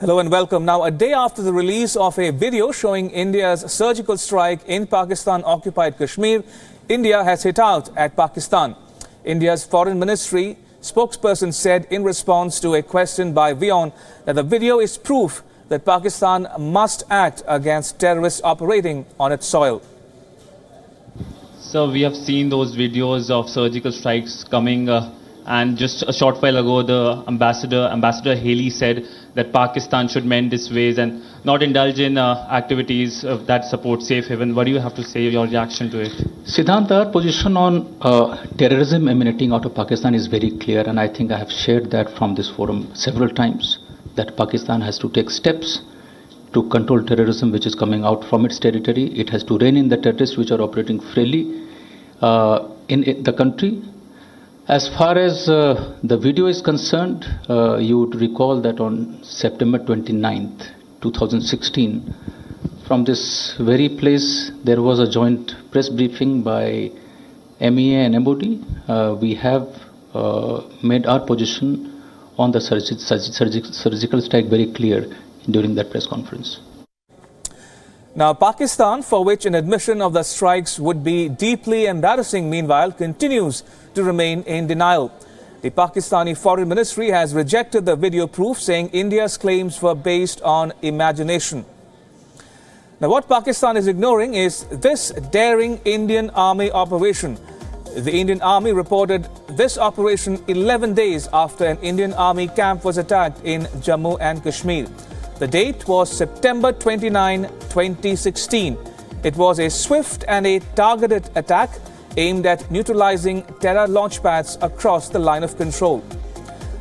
Hello and welcome. Now, a day after the release of a video showing India's surgical strike in Pakistan-occupied Kashmir, India has hit out at Pakistan. India's Foreign Ministry spokesperson said in response to a question by WION that the video is proof that Pakistan must act against terrorists operating on its soil. So we have seen those videos of surgical strikes coming and just a short while ago the Ambassador Haley said that Pakistan should mend its ways and not indulge in activities that support safe haven. What do you have to say, your reaction to it? Siddhant, our position on terrorism emanating out of Pakistan is very clear, and I think I have shared that from this forum several times, that Pakistan has to take steps to control terrorism which is coming out from its territory. It has to rein in the terrorists which are operating freely in the country. As far as the video is concerned, you would recall that on September 29th, 2016, from this very place, there was a joint press briefing by MEA and MOD. We have made our position on the surgical strike very clear during that press conference. Now, Pakistan, for which an admission of the strikes would be deeply embarrassing, meanwhile, continues to remain in denial. The Pakistani Foreign Ministry has rejected the video proof, saying India's claims were based on imagination. Now, what Pakistan is ignoring is this daring Indian Army operation. The Indian Army reported this operation 11 days after an Indian Army camp was attacked in Jammu and Kashmir. The date was September 29, 2016. It was a swift and a targeted attack aimed at neutralizing terror launchpads across the line of control.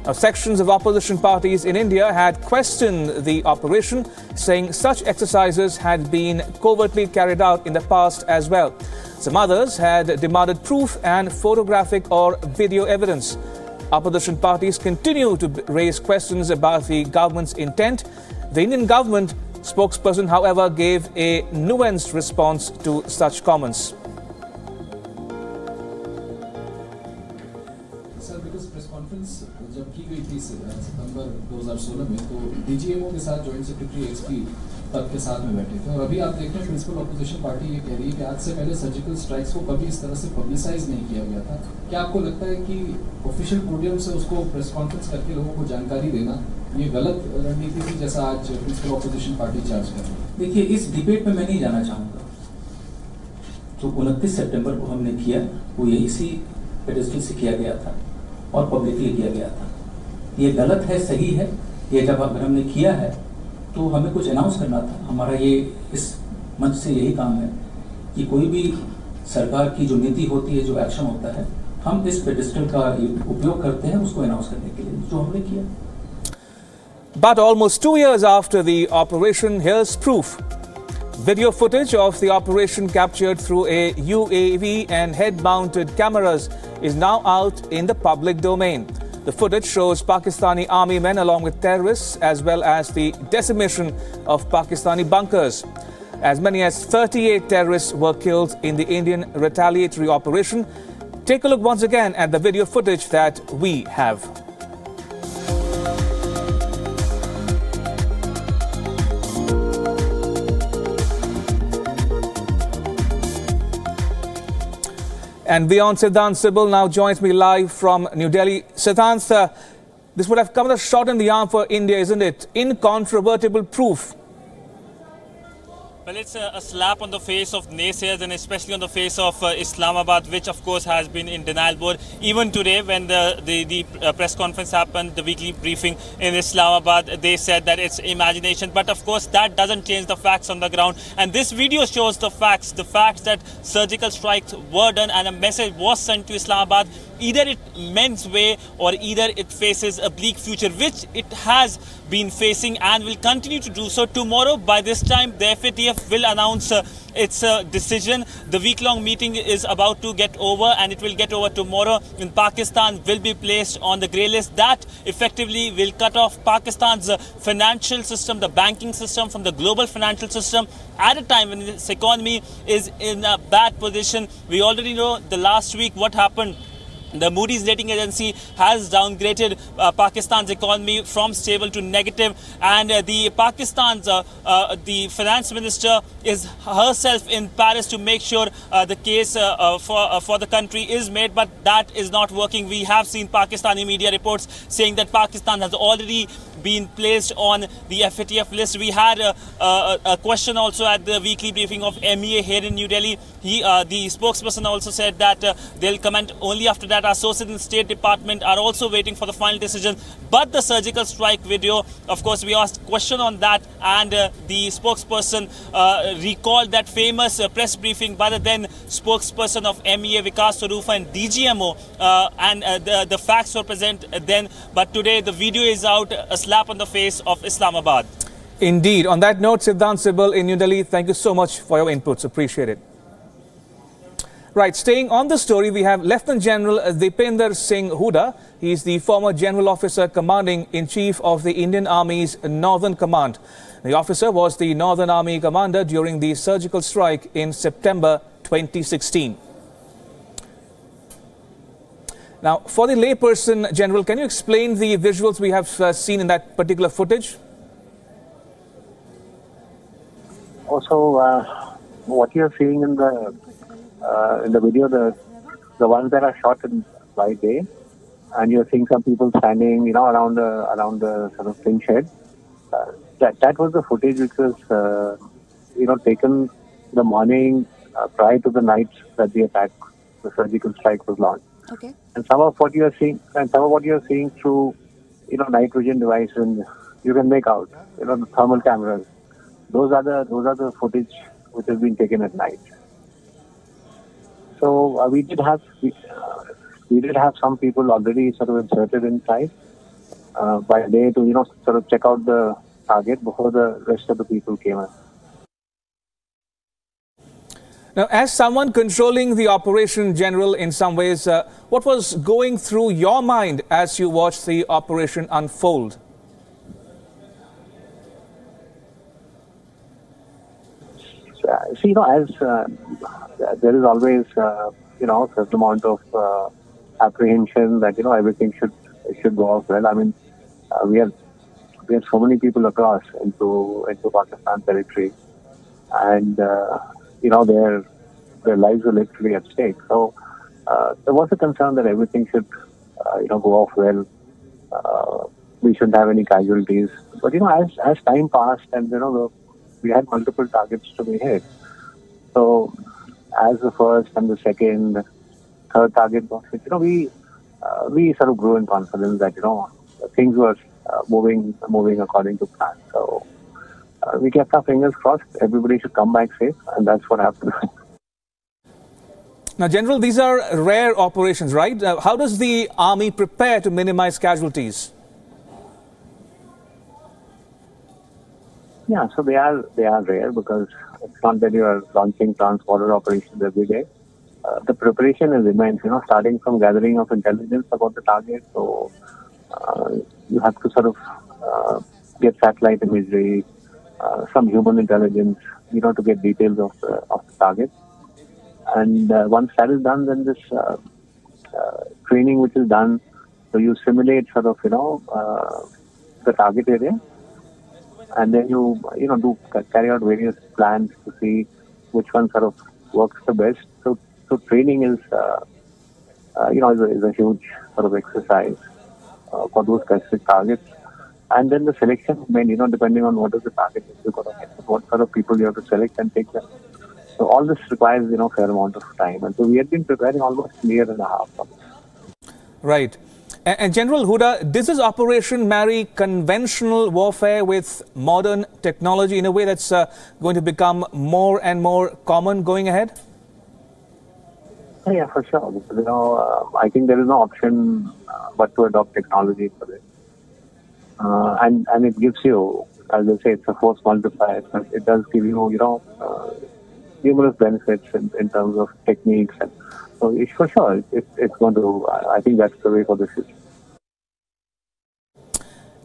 Now, sections of opposition parties in India had questioned the operation, saying such exercises had been covertly carried out in the past as well. Some others had demanded proof and photographic or video evidence. Opposition parties continue to raise questions about the government's intent. The Indian government spokesperson, however, gave a nuanced response to such comments. Sir, because press conference जब की गई थी सितंबर 2016 में, तो DGMO के साथ joint secretary XP पद के साथ में बैठे थे, और अभी आप देख रहे हैं प्रिंसिपल ऑपोजिशन पार्टी ये कह रही है कि आज से पहले सर्जिकल स्ट्राइक्स को कभी इस तरह से पब्लिसाइज नहीं किया गया था। क्या आपको लगता है कि ऑफिशियल पोडियम से उसको प्रेस कॉन्फ्रेंस करके लोगों को जानकारी देना ये गलत रणनीति थी, जैसा आज प्रिंसिपल ऑपोजिशन पार्टी चार्ज कर रही है? देखिए, इस डिबेट में मैं नहीं जाना चाहूँगा। जो 29 सितंबर को हमने किया वो यही सी पेडेस्टल से किया गया था और पब्लिकली किया गया था। ये गलत है, सही है? ये जब अगर हमने किया है तो हमें कुछ अनाउंस करना था। हमारा ये इस मंच से यही काम है कि कोई भी सरकार की जो नीति होती है, जो एक्शन होता है, हम इस पेडेस्टल का उपयोग करते हैं उसको अनाउंस करने के लिए, जो हमने किया। But almost 2 years after the operation, here's proof. Video footage of the operation captured through a UAV and head-mounted cameras is now out in the public domain. The footage shows Pakistani army men along with terrorists, as well as the decimation of Pakistani bunkers. As many as 38 terrorists were killed in the Indian retaliatory operation. Take a look once again at the video footage that we have. And WION Siddhant Sibal now joins me live from New Delhi. Siddhant, this would have come as a shot in the arm for India, isn't it? Incontrovertible proof. Well, it's a slap on the face of naysayers and especially on the face of Islamabad, which of course has been in denial mode. Even today, when the press conference happened, the weekly briefing in Islamabad, they said that it's imagination. But of course, that doesn't change the facts on the ground. And this video shows the facts that surgical strikes were done and a message was sent to Islamabad. Either it mends way or either it faces a bleak future, which it has been facing and will continue to do so. Tomorrow, by this time, the FATF will announce its decision. The week-long meeting is about to get over, and it will get over tomorrow. And Pakistan will be placed on the grey list. That effectively will cut off Pakistan's financial system, the banking system, from the global financial system at a time when its economy is in a bad position. We already know the last week what happened The Moody's rating agency has downgraded Pakistan's economy from stable to negative, and the finance minister is herself in Paris to make sure the case for the country is made, but that is not working. We have seen Pakistani media reports saying that Pakistan has already been placed on the FATF list. We had a question also at the weekly briefing of MEA here in New Delhi. The spokesperson also said that they'll comment only after that. Our sources in the State Department are also waiting for the final decision. But the surgical strike video, of course, we asked a question on that, and the spokesperson recalled that famous press briefing by the then spokesperson of MEA, Vikas Swarupa, and DGMO, and the facts were present then. But today the video is out, a slap on the face of Islamabad. Indeed. On that note, Siddhant Sibal in New Delhi, thank you so much for your inputs. Appreciate it. Right, staying on the story, we have Lieutenant General Dipinder Singh Hooda. He is the former General Officer Commanding-in-Chief of the Indian Army's Northern Command. The officer was the Northern Army Commander during the surgical strike in September 2016. Now, for the layperson, General, can you explain the visuals we have seen in that particular footage? Also, what you're seeing in the video, the ones that are shot by day, and you're seeing some people standing, around the sort of thin shed. That was the footage which was, taken the morning prior to the night that the attack, the surgical strike was launched. Okay. And some of what you are seeing through, night vision device, and you can make out, the thermal cameras. Those are the footage which has been taken at night. So we did have some people already sort of inserted inside by day to sort of check out the target before the rest of the people came in. Now, as someone controlling the operation, General, in some ways, what was going through your mind as you watched the operation unfold? See, as there is always, certain amount of apprehension that everything should go off well. I mean, we have so many people across into Pakistan territory, and their lives are literally at stake. So there was a concern that everything should go off well. We shouldn't have any casualties. But as time passed, and we had multiple targets to be hit. So as the first and the second, third target was hit, we sort of grew in confidence that things were moving according to plan. So we kept our fingers crossed. Everybody should come back safe, and that's what happened. Now, General, these are rare operations, right? How does the Army prepare to minimize casualties? Yeah, so they are rare because it's not that you are launching transporter operations every day. The preparation is immense, starting from gathering of intelligence about the target. So you have to sort of get satellite imagery, some human intelligence, to get details of the target. And once that is done, then this training which is done, so you simulate sort of the target area. And then you carry out various plans to see which one sort of works the best. So training is a huge sort of exercise for those specific targets. And then the selection, depending on what is the target you've got to hit, what sort of people you have to select and take them. So all this requires fair amount of time. And so we had been preparing almost a year and a half. Right. And General Hooda, does this operation marry conventional warfare with modern technology in a way that's going to become more and more common going ahead? Yeah, for sure. Because, I think there is no option but to adopt technology for this. And it gives you, as I say, it's a force multiplier. But it does give you, numerous benefits in terms of techniques. And so it's for sure, it's going to, I think that's the way for the future.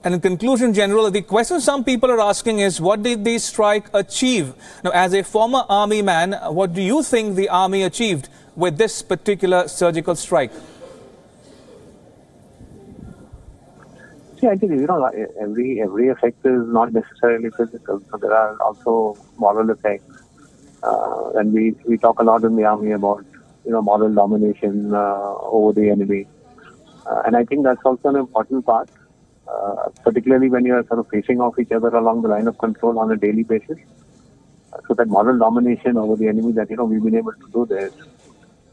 And in conclusion, General, the question some people are asking is, what did the strike achieve? Now, as a former army man, what do you think the army achieved with this particular surgical strike? See, I think, every effect is not necessarily physical. So there are also moral effects. And we talk a lot in the army about, moral domination over the enemy. And I think that's also an important part, particularly when you are sort of facing off each other along the line of control on a daily basis. So that moral domination over the enemy that, we've been able to do this.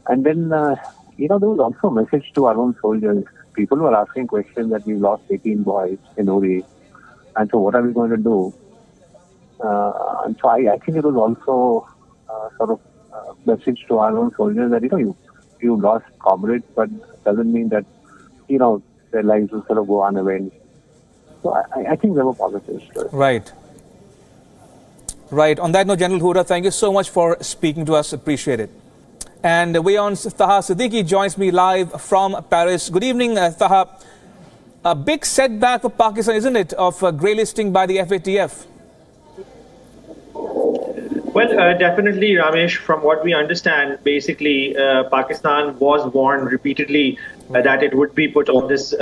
And then, there was also a message to our own soldiers. People were asking questions that we've lost 18 boys in Uri. And so what are we going to do? And so I think it was also sort of a message to our own soldiers that, you lost comrades, but it doesn't mean that, their lives will sort of go unavenged. So I think there were positives to it. Right. Right. On that note, General Hooda, thank you so much for speaking to us. Appreciate it. And WION's Taha Siddiqui joins me live from Paris. Good evening, Taha. A big setback for Pakistan, isn't it, of grey listing by the FATF? Well, definitely, Ramesh. From what we understand, basically, Pakistan was warned repeatedly that it would be put on this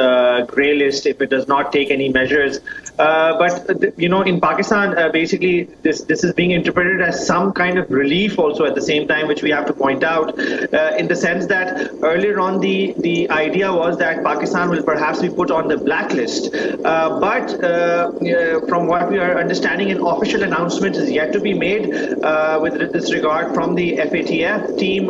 grey list if it does not take any measures. But in Pakistan, basically, this is being interpreted as some kind of relief also at the same time, which we have to point out, in the sense that earlier on the idea was that Pakistan will perhaps be put on the blacklist. But from what we are understanding, an official announcement is yet to be made with this regard from the FATF team,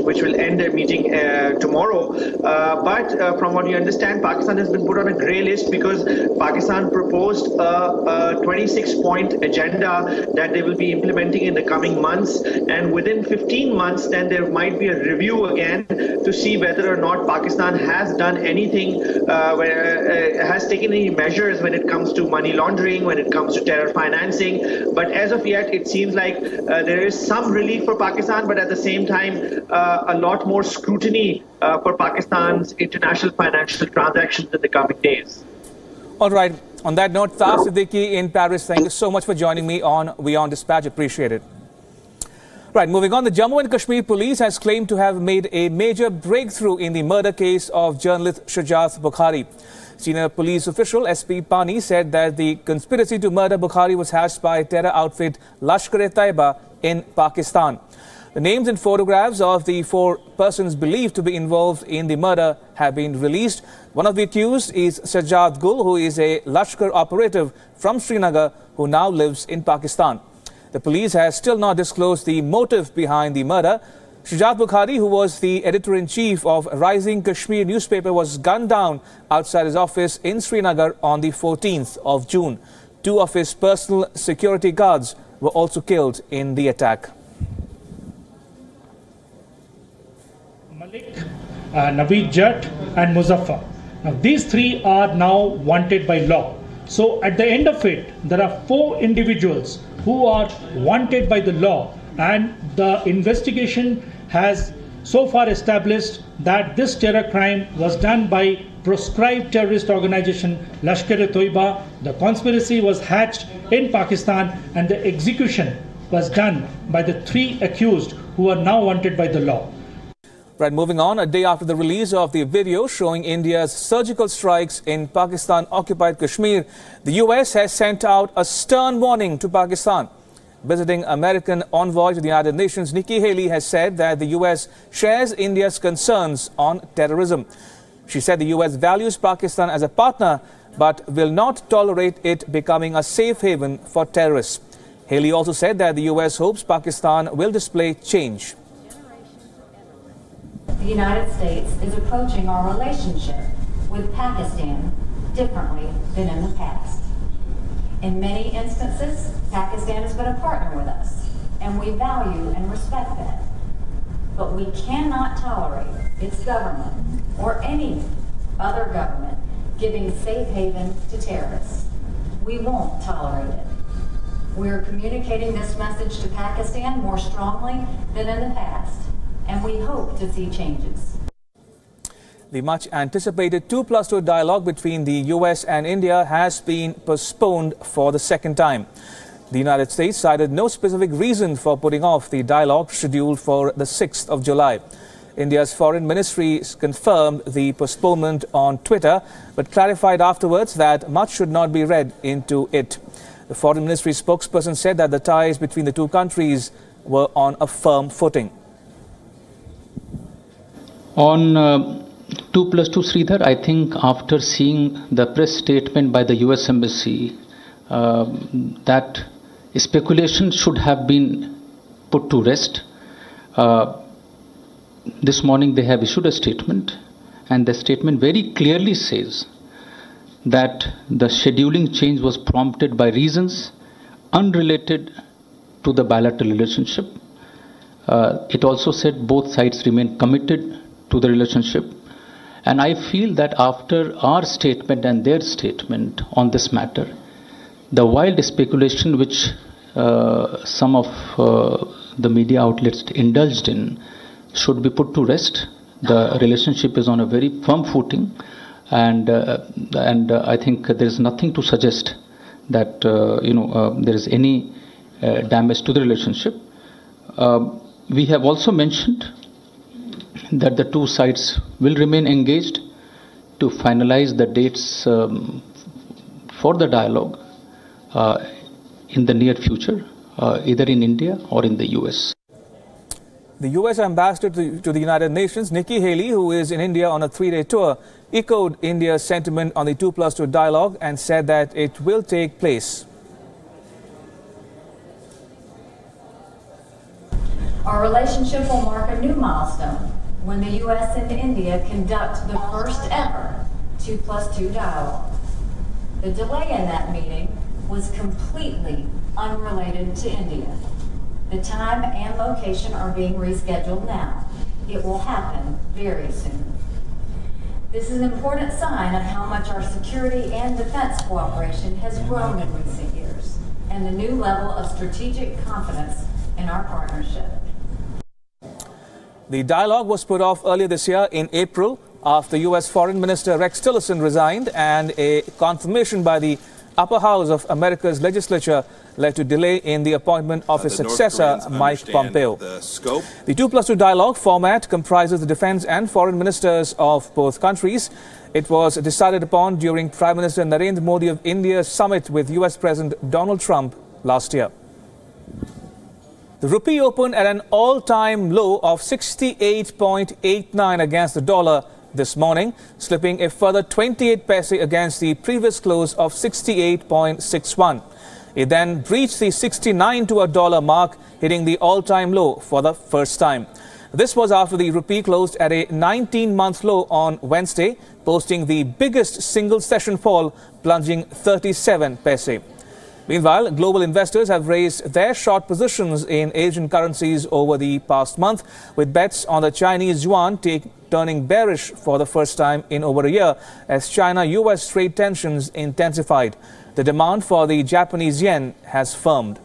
which will end their meeting tomorrow. But from what we understand, Pakistan has been put on a grey list because Pakistan proposed a 26-point agenda that they will be implementing in the coming months. And within 15 months, then there might be a review again to see whether or not Pakistan has done anything, has taken any measures when it comes to money laundering, when it comes to terror financing. But as of yet, it seems like there is some relief for Pakistan, but at the same time, a lot more scrutiny for Pakistan's international financial transactions in the coming days. All right. On that note, Taha Siddiqui in Paris, thank you so much for joining me on WION Dispatch. Appreciate it. Right, moving on, the Jammu and Kashmir police has claimed to have made a major breakthrough in the murder case of journalist Shajat Bukhari. Senior police official SP Pani said that the conspiracy to murder Bukhari was hatched by terror outfit Lashkar-e-Taiba in Pakistan. The names and photographs of the 4 persons believed to be involved in the murder have been released. One of the accused is Sajjad Gul, who is a Lashkar operative from Srinagar who now lives in Pakistan. The police has still not disclosed the motive behind the murder. Shajat Bukhari, who was the editor-in-chief of Rising Kashmir newspaper, was gunned down outside his office in Srinagar on the 14th of June. 2 of his personal security guards were also killed in the attack. Malik, Naveed Jatt and Muzaffar. Now these 3 are now wanted by law. So at the end of it, there are 4 individuals who are wanted by the law, and the investigation has so far established that this terror crime was done by proscribed terrorist organization Lashkar-e-Taiba. The conspiracy was hatched in Pakistan and the execution was done by the 3 accused who are now wanted by the law. Right, moving on, a day after the release of the video showing India's surgical strikes in Pakistan-occupied Kashmir, the US has sent out a stern warning to Pakistan. Visiting American envoy to the United Nations, Nikki Haley has said that the US shares India's concerns on terrorism. She said the US values Pakistan as a partner, but will not tolerate it becoming a safe haven for terrorists. Haley also said that the US hopes Pakistan will display change. The United States is approaching our relationship with Pakistan differently than in the past. In many instances, Pakistan has been a partner with us, and we value and respect that. But we cannot tolerate its government or any other government giving safe haven to terrorists. We won't tolerate it. We're communicating this message to Pakistan more strongly than in the past, and we hope to see changes. The much anticipated 2+2 dialogue between the US and India has been postponed for the second time. The United States cited no specific reason for putting off the dialogue scheduled for the 6th of July. India's foreign ministry confirmed the postponement on Twitter, but clarified afterwards that much should not be read into it. The foreign ministry spokesperson said that the ties between the two countries were on a firm footing. On 2+2, Sridhar, I think after seeing the press statement by the US Embassy, that speculation should have been put to rest. This morning they have issued a statement, and the statement very clearly says that the scheduling change was prompted by reasons unrelated to the bilateral relationship. It also said both sides remain committed to the relationship. And I feel that after our statement and their statement on this matter, the wild speculation which some of the media outlets indulged in should be put to rest. The relationship is on a very firm footing, and I think there is nothing to suggest that there is any damage to the relationship. We have also mentioned that the two sides will remain engaged to finalize the dates for the dialogue in the near future, either in India or in the US. The US ambassador to the United Nations, Nikki Haley, who is in India on a 3-day tour, echoed India's sentiment on the 2+2 dialogue and said that it will take place. Our relationship will mark a new milestone when the US and India conduct the first ever 2+2 dialogue. The delay in that meeting was completely unrelated to India. The time and location are being rescheduled now. It will happen very soon. This is an important sign of how much our security and defense cooperation has grown in recent years, and the new level of strategic confidence in our partnership. The dialogue was put off earlier this year in April after US Foreign Minister Rex Tillerson resigned, and a confirmation by the upper house of America's legislature led to delay in the appointment of his successor, Mike Pompeo. The 2+2 dialogue format comprises the defense and foreign ministers of both countries. It was decided upon during Prime Minister Narendra Modi of India's summit with US President Donald Trump last year. The rupee opened at an all-time low of 68.89 against the dollar this morning, slipping a further 28 paise against the previous close of 68.61. It then breached the 69 to a dollar mark, hitting the all-time low for the first time. This was after the rupee closed at a 19-month low on Wednesday, posting the biggest single session fall, plunging 37 paise. Meanwhile, global investors have raised their short positions in Asian currencies over the past month, with bets on the Chinese yuan turning bearish for the first time in over a year as China-US trade tensions intensified. The demand for the Japanese yen has firmed.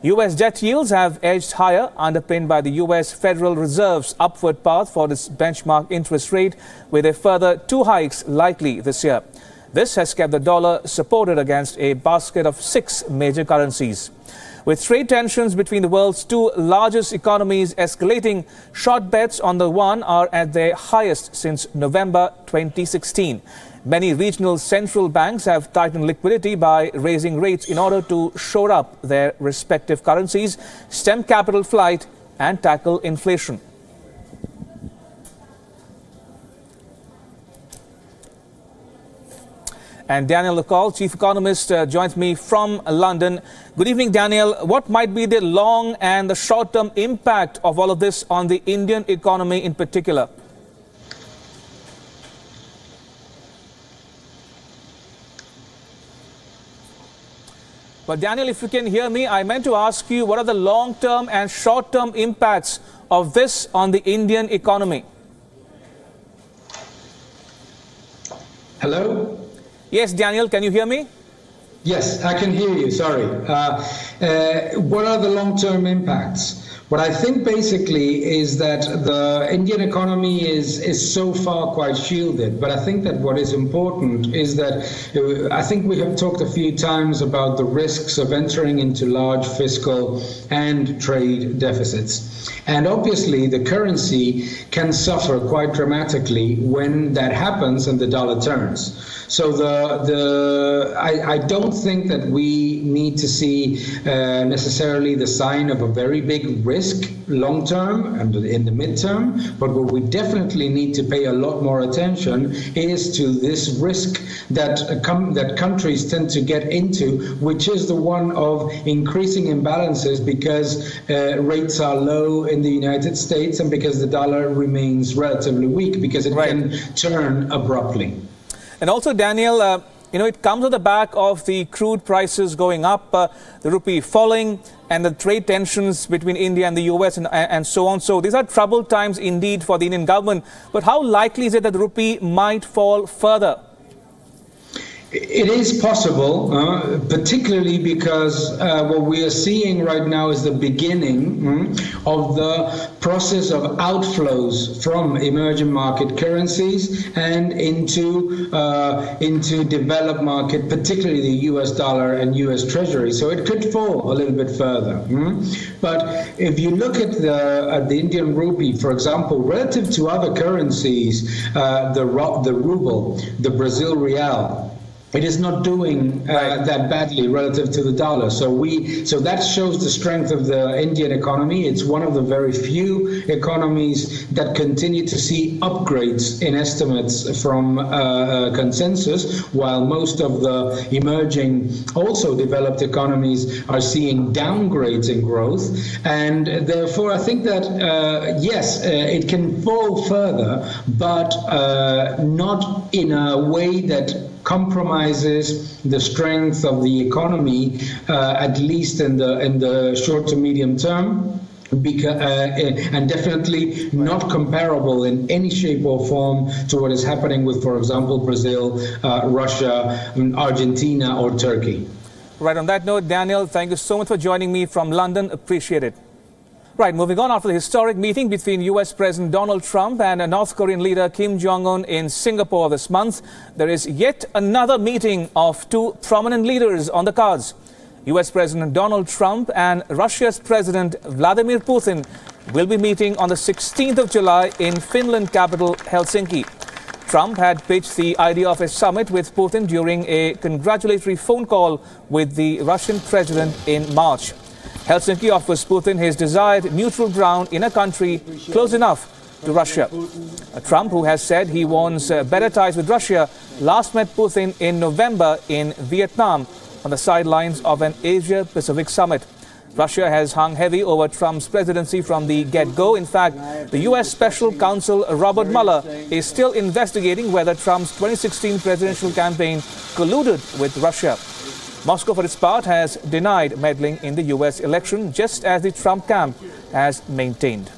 US debt yields have edged higher, underpinned by the US Federal Reserve's upward path for its benchmark interest rate, with a further 2 hikes likely this year. This has kept the dollar supported against a basket of 6 major currencies. With trade tensions between the world's 2 largest economies escalating, short bets on the yuan are at their highest since November 2016. Many regional central banks have tightened liquidity by raising rates in order to shore up their respective currencies, stem capital flight and tackle inflation. And Daniel Lacall, Chief Economist, joins me from London. Good evening, Daniel. What might be the long and the short-term impact of all of this on the Indian economy in particular? But Daniel, if you can hear me, I meant to ask you, what are the long-term and short-term impacts of this on the Indian economy? Hello? Yes, Daniel, can you hear me? Yes, I can hear you, sorry. What are the long-term impacts? What I think basically is that the Indian economy is so far quite shielded, but I think that what is important is that I think we have talked a few times about the risks of entering into large fiscal and trade deficits. And obviously the currency can suffer quite dramatically when that happens and the dollar turns. So I don't think that we need to see necessarily the sign of a very big risk long term and in the midterm, but what we definitely need to pay a lot more attention is to this risk that countries tend to get into, which is the one of increasing imbalances because rates are low in the United States and because the dollar remains relatively weak, because it can turn abruptly. And also, Daniel, it comes on the back of the crude prices going up, the rupee falling, and the trade tensions between India and the US and so on. So these are troubled times indeed for the Indian government. But how likely is it that the rupee might fall further? It is possible, particularly because what we are seeing right now is the beginning of the process of outflows from emerging market currencies and into developed market, particularly the US dollar and US Treasury. So it could fall a little bit further. But if you look at the Indian rupee, for example, relative to other currencies, the ruble, the Brazil real, it is not doing that badly relative to the dollar. So that shows the strength of the Indian economy. It's one of the very few economies that continue to see upgrades in estimates from consensus, while most of the emerging, also developed economies are seeing downgrades in growth. And therefore, I think that, yes, it can fall further, but not in a way that compromises the strength of the economy, at least in the short to medium term, and definitely not comparable in any shape or form to what is happening with, for example, Brazil, Russia, Argentina, or Turkey. Right, on that note, Daniel, thank you so much for joining me from London. Appreciate it. Right, moving on, after the historic meeting between US President Donald Trump and North Korean leader Kim Jong-un in Singapore this month, there is yet another meeting of two prominent leaders on the cards. US President Donald Trump and Russia's President Vladimir Putin will be meeting on the 16th of July in Finland capital Helsinki. Trump had pitched the idea of a summit with Putin during a congratulatory phone call with the Russian president in March. Helsinki offers Putin his desired neutral ground in a country close enough to Russia. Trump, who has said he wants better ties with Russia, last met Putin in November in Vietnam on the sidelines of an Asia-Pacific summit. Russia has hung heavy over Trump's presidency from the get-go. In fact, the U.S. Special Counsel Robert Mueller is still investigating whether Trump's 2016 presidential campaign colluded with Russia. Moscow, for its part, has denied meddling in the U.S. election, just as the Trump camp has maintained.